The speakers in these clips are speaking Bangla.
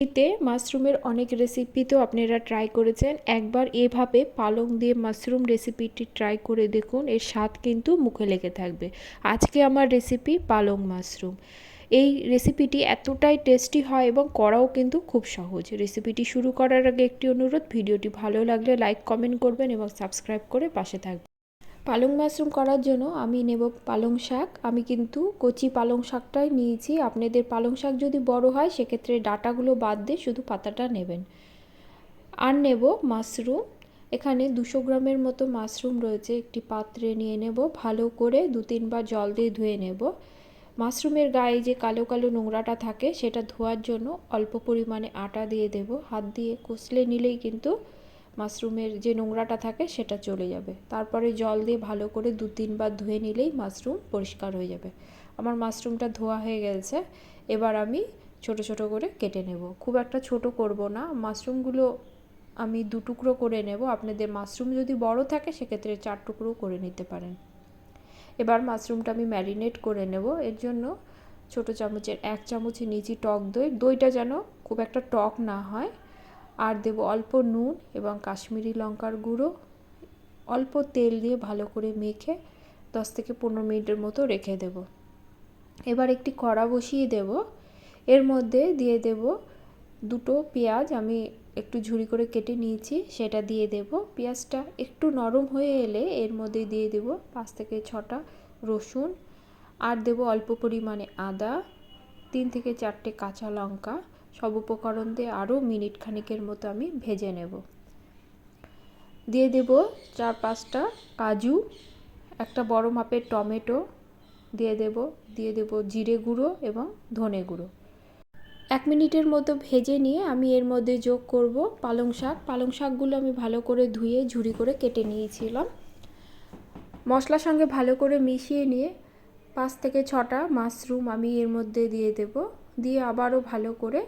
এতে মাশরুমের অনেক রেসিপি তো আপনারা ট্রাই করেছেন, একবার এভাবে পালং দিয়ে মাশরুম রেসিপিটি ট্রাই করে দেখুন, এর স্বাদ কিন্তু মুখে লেগে থাকবে। আজকে আমার রেসিপি পালং মাশরুম। এই রেসিপিটি এতটাই টেস্টি হয় এবং করাও কিন্তু খুব সহজ। রেসিপিটি শুরু করার আগে একটি অনুরোধ, ভিডিওটি ভালো লাগলে লাইক কমেন্ট করবেন এবং সাবস্ক্রাইব করে পাশে থাকবেন। পালং মাশরুম করার জন্য আমি নেব পালং শাক। আমি কিন্তু কচি পালং শাকটাই নিয়েছি। আপনাদের পালং শাক যদি বড় হয় সেক্ষেত্রে ডাঁটাগুলো বাদ দিয়ে শুধু পাতাটা নেবেন। আর নেব মাশরুম। এখানে 200 গ্রামের মতো মাশরুম রয়েছে, একটি পাত্রে নিয়ে নেব। ভালো করে 2-3 বার জল দিয়ে ধুয়ে নেব। মাশরুমের গায়ে যে কালো কালো নোংরাটা থাকে সেটা ধোয়ার জন্য অল্প পরিমাণে আটা দিয়ে দেব। হাত দিয়ে কষলে নিলেই কিন্তু মাশরুমের যে নোংরাটা থাকে সেটা চলে যাবে। তারপরে জল দিয়ে ভালো করে 2-3 বার ধুয়ে নিলেই মাশরুম পরিষ্কার হয়ে যাবে। আমার মাশরুমটা ধোয়া হয়ে গেছে। এবার আমি ছোট ছোট করে কেটে নেব। খুব একটা ছোট করব না। মাশরুমগুলো আমি 2 টুকরো করে নেব। আপনাদের মাশরুম যদি বড় থাকে সেক্ষেত্রে 4 টুকরো করে নিতে পারেন। এবার মাশরুমটা আমি ম্যারিনেট করে নেব। এর জন্য ছোট চামচের 1 চামচে নিয়েছি টক দই। দইটা যেন খুব একটা টক না হয়। আর দেব অল্প নুন এবং কাশ্মীরি লঙ্কার গুঁড়ো। অল্প তেল দিয়ে ভালো করে মেখে 10 থেকে 15 মিনিটের মতো রেখে দেব। এবার একটি কড়া বসিয়ে দেব। এর মধ্যে দিয়ে দেব 2টো পেঁয়াজ, আমি একটু ঝুরি করে কেটে নিয়েছি, সেটা দিয়ে দেব। পেঁয়াজটা একটু নরম হয়ে এলে এর মধ্যে দিয়ে দেব 5 থেকে 6টা রসুন। আর দেব অল্প পরিমাণে আদা, 3 থেকে 4টে কাঁচা লঙ্কা। সব উপকরণ দিয়ে আরও মিনিট খানিকের মতো আমি ভেজে নেব। দিয়ে দেব 4-5টা কাজু, একটা বড় মাপের টমেটো দিয়ে দেব জিরে গুঁড়ো এবং ধনে গুঁড়ো। 1 মিনিটের মতো ভেজে নিয়ে আমি এর মধ্যে যোগ করব পালং শাক। পালং শাকগুলো আমি ভালো করে ধুয়ে ঝুরি করে কেটে নিয়েছিলাম। মশলার সঙ্গে ভালো করে মিশিয়ে নিয়ে 5 থেকে 6টা মাশরুম আমি এর মধ্যে দিয়ে দেব। দিয়ে আবারও ভালো করে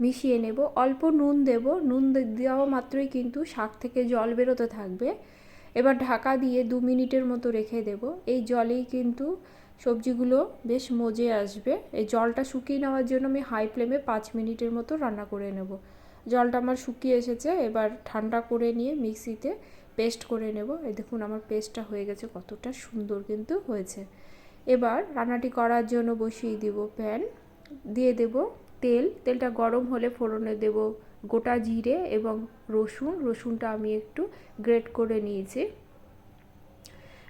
মিশিয়ে নেব। অল্প নুন দেব। নুন দেওয়া মাত্রই কিন্তু শাক থেকে জল বেরোতে থাকবে। এবার ঢাকা দিয়ে 2 মিনিটের মতো রেখে দেব। এই জলেই কিন্তু সবজিগুলো বেশ মজে আসবে। এই জলটা শুকিয়ে নেওয়ার জন্য আমি হাই ফ্লেমে 5 মিনিটের মতো রান্না করে নেব। জলটা আমার শুকিয়ে এসেছে। এবার ঠান্ডা করে নিয়ে মিক্সিতে পেস্ট করে নেব। এই দেখুন আমার পেস্টটা হয়ে গেছে, কতটা সুন্দর কিন্তু হয়েছে। এবার রান্নাটি করার জন্য বসিয়ে দেব প্যান। দিয়ে দেব তেল। তেলটা গরম হলে ফোড়নে দেব গোটা জিরে এবং রসুন। রসুনটা আমি একটু গ্রেট করে নিয়েছি।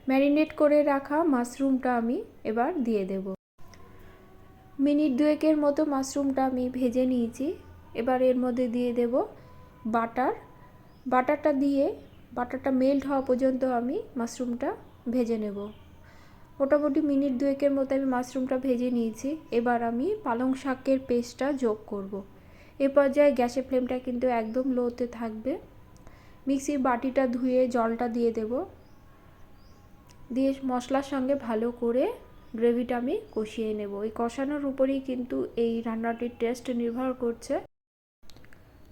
ম্যারিনেট করে রাখা মাশরুমটা আমি এবার দিয়ে দেব। মিনিট 2-এর মতো মাশরুমটা আমি ভেজে নিয়েছি। এবার এর মধ্যে দিয়ে দেব বাটার। বাটারটা মেল্ট হওয়া পর্যন্ত আমি মাশরুমটা ভেজে নেব। মোটামুটি মিনিট 2-এর মতো আমি মাশরুমটা ভেজে নিয়েছি। এবার আমি পালং শাকের পেস্টটা যোগ করব। এ পর্যায়ে গ্যাসের ফ্লেমটা কিন্তু একদম লোতে থাকবে। মিক্সির বাটিটা ধুয়ে জলটা দিয়ে দেব। দিয়ে মশলার সঙ্গে ভালো করে গ্রেভিটা আমি কষিয়ে নেব। এই কষানোর উপরেই কিন্তু এই রান্নাটির টেস্ট নির্ভর করছে।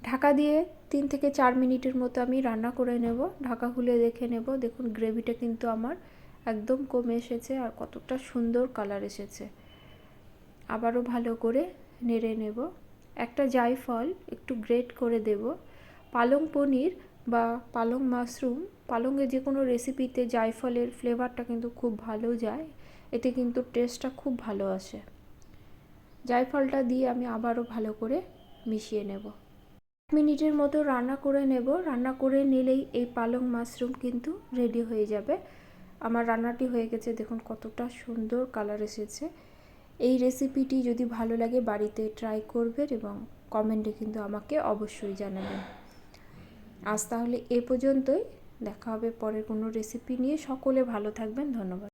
ঢাকা দিয়ে 3 থেকে 4 মিনিটের মতো আমি রান্না করে নেব। ঢাকা খুলে দেখে নেব। দেখুন গ্রেভিটা কিন্তু আমার একদম কমে এসেছে আর কতটা সুন্দর কালার এসেছে। আবারও ভালো করে নেড়ে নেব। একটা জায়ফল একটু গ্রেট করে দেব। পালং পনির বা পালং মাশরুম, পালংয়ের যে কোনো রেসিপিতে জায়ফলের ফ্লেভারটা কিন্তু খুব ভালো যায়। এতে কিন্তু টেস্টটা খুব ভালো আসে। জায়ফলটা দিয়ে আমি আবারও ভালো করে মিশিয়ে নেব। 1 মিনিটের মতো রান্না করে নেব। রান্না করে নিলেই এই পালং মাশরুম কিন্তু রেডি হয়ে যাবে। আমার রান্নাটি হয়ে গেছে, দেখুন কতটা সুন্দর কালার এসেছে। এই রেসিপিটি যদি ভালো লাগে বাড়িতে ট্রাই করবেন এবং কমেন্টে কিন্তু আমাকে অবশ্যই জানাবেন। আজ তাহলে এ পর্যন্তই। দেখা হবে পরের কোনো রেসিপি নিয়ে। সকলে ভালো থাকবেন। ধন্যবাদ।